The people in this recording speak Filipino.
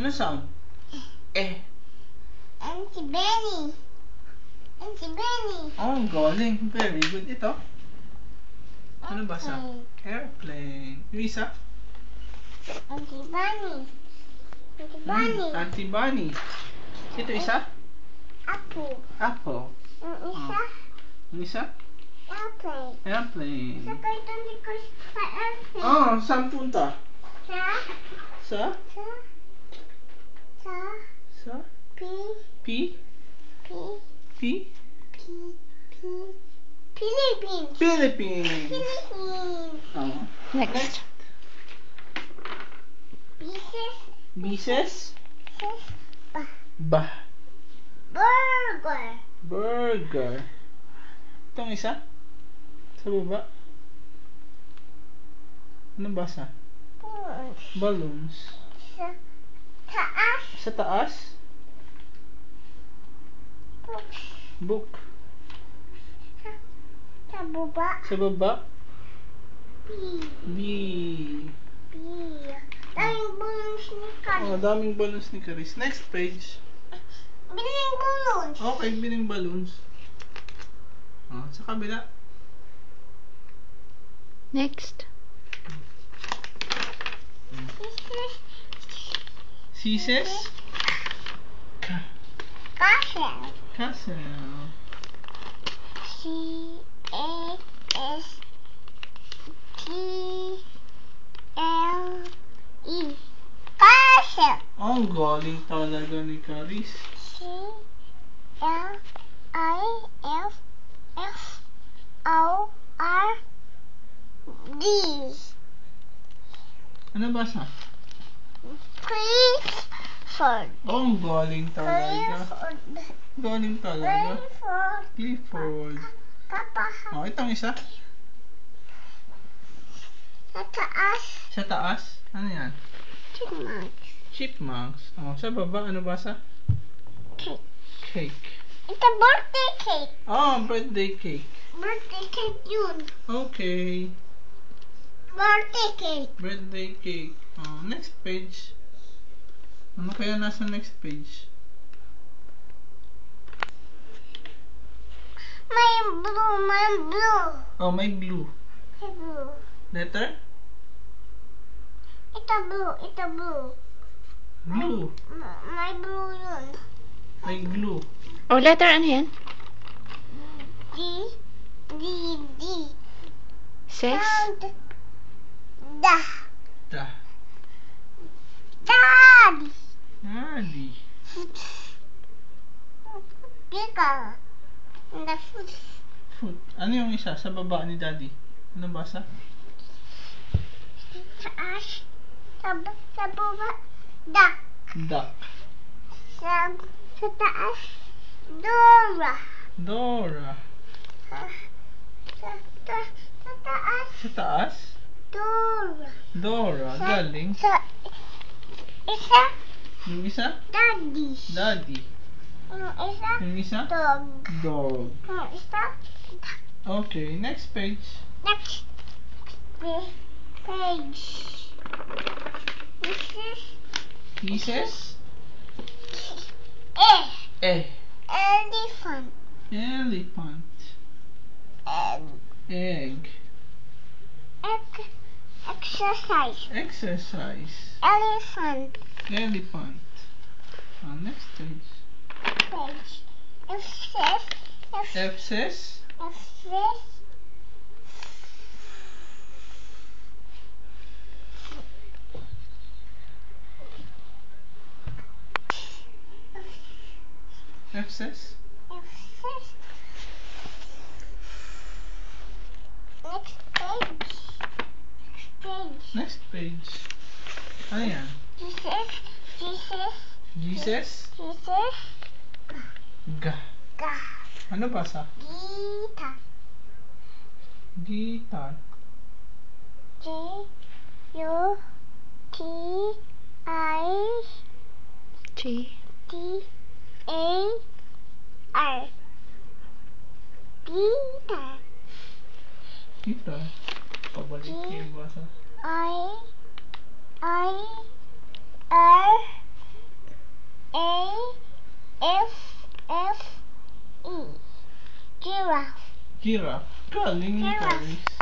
Ano sound? Eh. Auntie Benny. Auntie Benny. Oh, galing. Very good. Ito. Ano ba sa? Airplane. Airplane. Yung isa? Auntie Bunny. Auntie Bunny. Auntie Bunny. Ito isa? Apple. Apple. Yung isa? Yung isa? Airplane. Airplane. Sa cartoon because sa airplane. Oh, saan punta? Sa? Sa? Sa? Sa? Sa? P. P? P. P? P. P. Philippines. Philippines. Philippines. Oh. Next. Pieces. Bises? Pieces. Ba. Burger. Burger. Itong isa? Sa baba? Ano basa? Balloons. Balloons. Sa taas. Sa taas? Books. Book. Sa baba. Sa baba? B. B. B. Daming balloons ni Kari. Oh, daming balloons ni Caris. Next page. Biling balloons. Okay, bining balloons. Oh, sa kabila. Next. Pieces. Scissors. Castle. Castle. C. A. S. T. L. E. Castle. Oh, galing talaga ni Caris. C. L. I. F. F. O. R. D. Ano basa? Clifford. Oh, galing talaga. Clifford. Galing talaga. Clifford. Clifford. Papa. Oh, itong isa. Sa taas. Sa taas. Ano yan? Chipmunks. Chipmunks. Oh, sa baba, ano basa? Cake. Cake. It's a birthday cake. Oh, birthday cake. Birthday cake yun. Okay. Birthday cake. Birthday cake. Oh, next page. Ano kaya nasa next page? May blue, may blue. Oh, may blue. May blue. Letter? Ito blue, ito blue. Blue. May blue yun. May glue. Oh, letter ano yan? D, D, D. Says? Sound. Da. Da. Daddy. Daddy. Pickle. And the food. Foot. Ano yung isa? Sa baba ni Daddy. Ano basa? Taas. Sa baba. Duck. Duck. Sa taas. Dora. Dora. Sa taas. Sa taas? Dora. Dora. Galing. Sa isa. Yung isa? Daddy. Daddy. Yung isa. Yung isa? Dog. Dog. Yung isa. Okay, next page. Next page. This is Pieces? Eh. elephant. Elephant. Egg. Exercise. Exercise. Elephant. Elephant. Next page. Page. F says? F says? Next page. Next page. Ano yan? Jesus? Ga. Ano basa? Guitar. Guitar. G. G-U-T-I-T-A-R. Guitar. Guitar. Pabalik yung basa. I-R Giraffe. Giraffe. Galing, Giraffe. Paris.